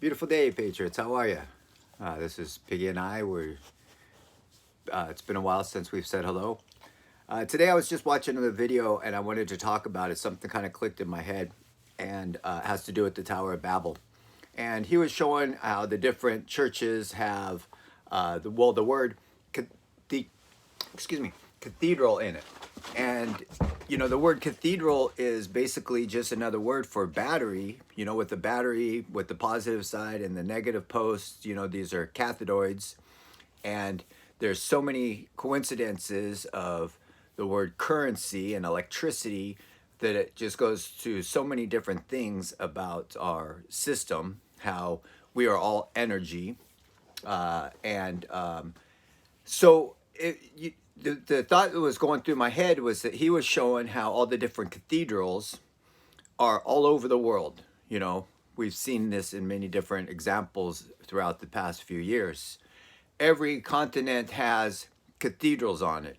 Beautiful day, Patriots. How are you? This is Piggy and I. It's been a while since we've said hello. Today I was just watching a video and I wanted to talk about it. Something kind of clicked in my head and it has to do with the Tower of Babel. And he was showing how the different churches have the word the excuse me, cathedral in it. And the word cathedral is basically just another word for battery, with the battery with the positive side and the negative posts. These are cathedroids. And there's so many coincidences of the word currency and electricity that it just goes to so many different things about our system, how we are all energy. The thought that was going through my head was that he was showing how all the different cathedrals are all over the world. We've seen this in many different examples throughout the past few years. Every continent has cathedrals on it.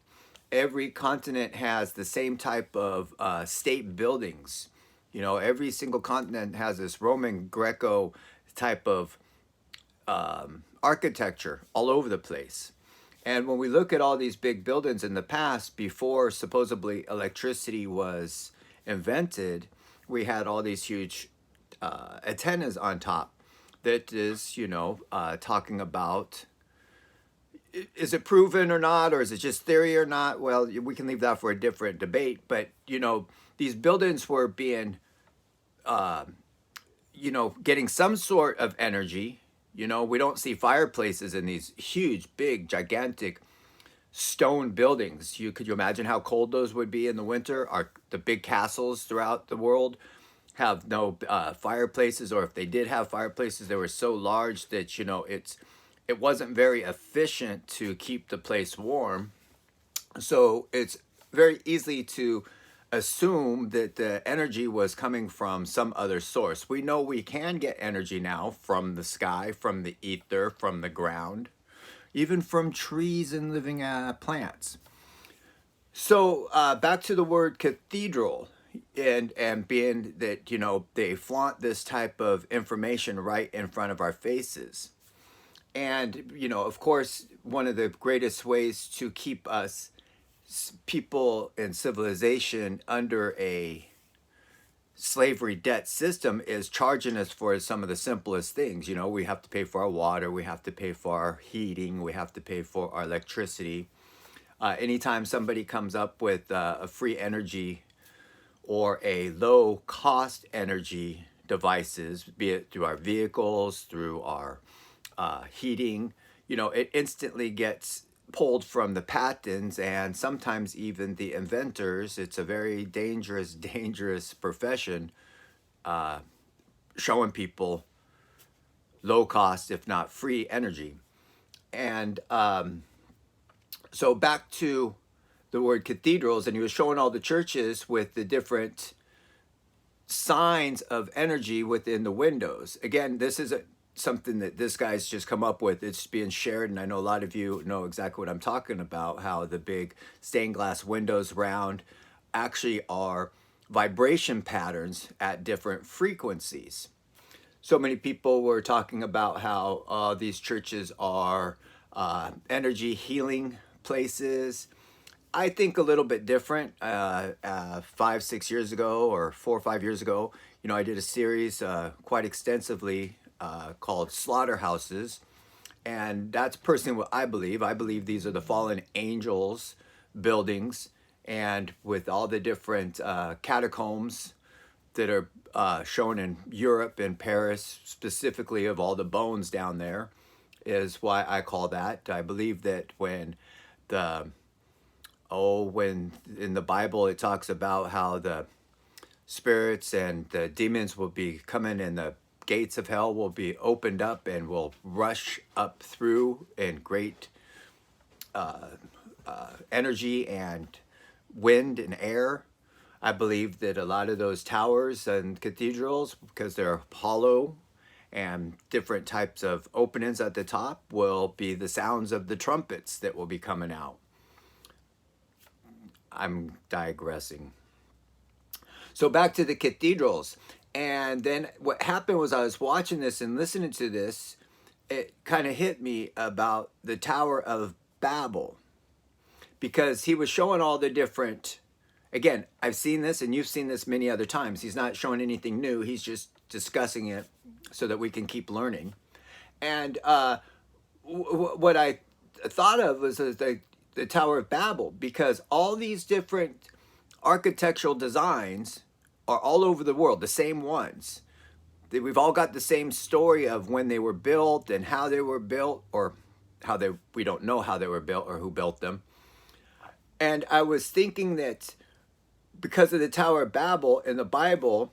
Every continent has the same type of state buildings. Every single continent has this Roman Greco type of architecture all over the place. And when we look at all these big buildings in the past, before supposedly electricity was invented, we had all these huge antennas on top that is, talking about, is it proven or not, or is it just theory or not? Well, we can leave that for a different debate. But, these buildings were being, getting some sort of energy. We don't see fireplaces in these huge, big, gigantic stone buildings. Could you imagine how cold those would be in the winter? The big castles throughout the world have no fireplaces, or if they did have fireplaces, they were so large that it wasn't very efficient to keep the place warm. So it's very easy to assume that the energy was coming from some other source. We know we can get energy now from the sky, from the ether, from the ground, even from trees and living plants. So back to the word cathedral, and being that they flaunt this type of information right in front of our faces. And of course, one of the greatest ways to keep us people in civilization under a slavery debt system is charging us for some of the simplest things. We have to pay for our water, we have to pay for our heating, we have to pay for our electricity. Anytime somebody comes up with a free energy or a low cost energy devices, be it through our vehicles, through our heating, it instantly gets pulled from the patents and sometimes even the inventors. It's a very dangerous profession, showing people low cost, if not free energy. And so back to the word cathedrals, and he was showing all the churches with the different signs of energy within the windows. Again, this is something that this guy's just come up with. It's being shared, and I know a lot of you know exactly what I'm talking about, how the big stained glass windows round actually are vibration patterns at different frequencies. So many people were talking about how these churches are energy healing places. I think a little bit different. 5-6 years ago, or 4 or 5 years ago, I did a series quite extensively called Slaughterhouses. And that's personally what I believe. I believe these are the fallen angels buildings, and with all the different catacombs that are shown in Europe, in Paris, specifically, of all the bones down there, is why I call that. I believe that when in the Bible it talks about how the spirits and the demons will be coming, and the gates of hell will be opened up and will rush up through in great energy and wind and air. I believe that a lot of those towers and cathedrals, because they're hollow and different types of openings at the top, will be the sounds of the trumpets that will be coming out. I'm digressing. So back to the cathedrals. And then what happened was I was watching this and listening to this, it kind of hit me about the Tower of Babel, because he was showing all the different, again, I've seen this and you've seen this many other times. He's not showing anything new. He's just discussing it so that we can keep learning. And what I thought of was the Tower of Babel, because all these different architectural designs are all over the world, the same ones. We've all got the same story of when they were built and how they were built, or we don't know how they were built or who built them. And I was thinking that because of the Tower of Babel in the Bible,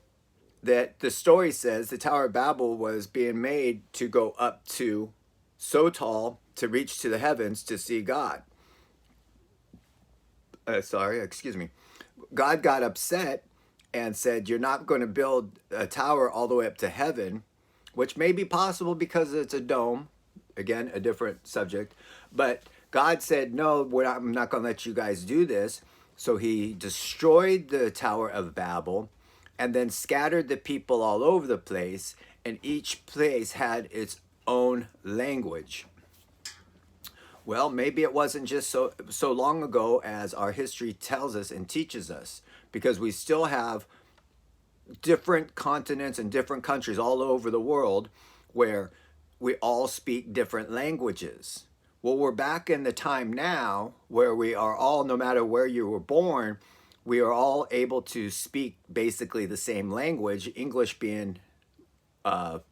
that the story says the Tower of Babel was being made to go up to so tall to reach to the heavens to see God. Excuse me. God got upset and said, you're not going to build a tower all the way up to heaven, which may be possible because it's a dome. Again, a different subject. But God said, no, I'm not going to let you guys do this. So he destroyed the Tower of Babel and then scattered the people all over the place. And each place had its own language. Well, maybe it wasn't just so long ago as our history tells us and teaches us, because we still have different continents and different countries all over the world where we all speak different languages. Well, we're back in the time now where we are all, no matter where you were born, we are all able to speak basically the same language, English being up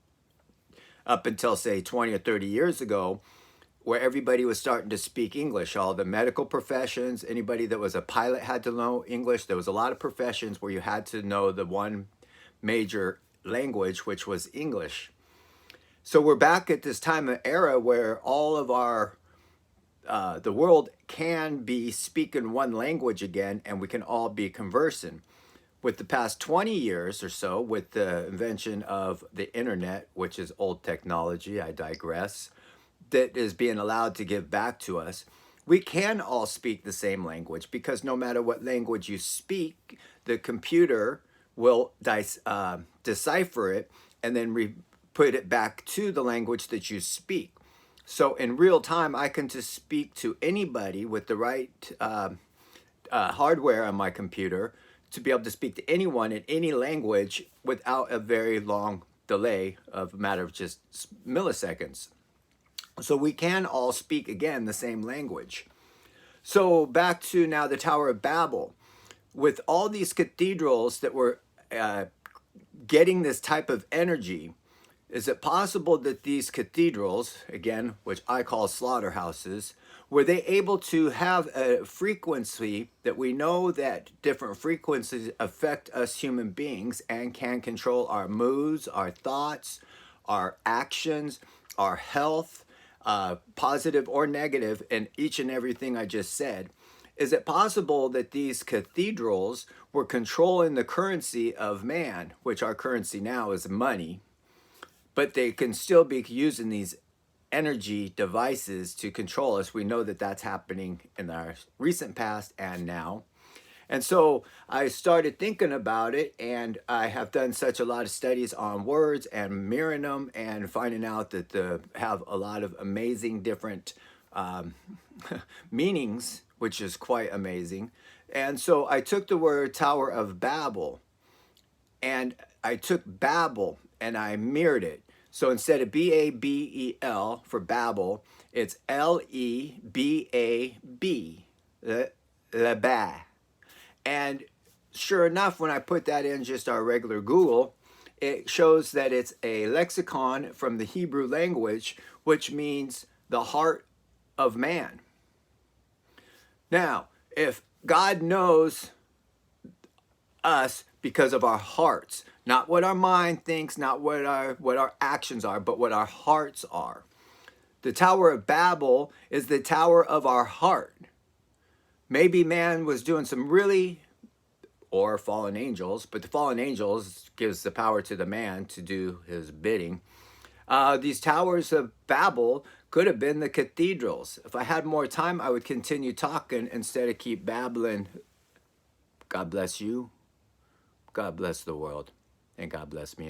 until, say, 20 or 30 years ago, where everybody was starting to speak English. All the medical professions, anybody that was a pilot had to know English. There was a lot of professions where you had to know the one major language, which was English. So we're back at this time of era where all of our, the world can be speaking one language again, and we can all be conversing. With the past 20 years or so, with the invention of the internet, which is old technology, I digress, that is being allowed to give back to us, we can all speak the same language, because no matter what language you speak, the computer will decipher it and then put it back to the language that you speak. So in real time, I can just speak to anybody with the right hardware on my computer to be able to speak to anyone in any language without a very long delay of a matter of just milliseconds. So we can all speak, again, the same language. So back to now the Tower of Babel. With all these cathedrals that were getting this type of energy, is it possible that these cathedrals, again, which I call slaughterhouses, were they able to have a frequency that we know that different frequencies affect us human beings and can control our moods, our thoughts, our actions, our health, positive or negative, in each and everything I just said? Is it possible that these cathedrals were controlling the currency of man, which our currency now is money, but they can still be using these energy devices to control us? We know that that's happening in our recent past and now. And so I started thinking about it, and I have done such a lot of studies on words and mirroring them and finding out that they have a lot of amazing different meanings, which is quite amazing. And so I took the word Tower of Babel, and I took Babel and I mirrored it. So instead of B-A-B-E-L for Babel, it's L-E-B-A-B, le-ba. And sure enough, when I put that in just our regular Google, it shows that it's a lexicon from the Hebrew language, which means the heart of man. Now, if God knows us because of our hearts, not what our mind thinks, not what our actions are, but what our hearts are. The Tower of Babel is the tower of our heart. Maybe man was doing some really, or fallen angels, but the fallen angels gives the power to the man to do his bidding. These towers of Babel could have been the cathedrals. If I had more time, I would continue talking instead of keep babbling. God bless you. God bless the world. and God bless me.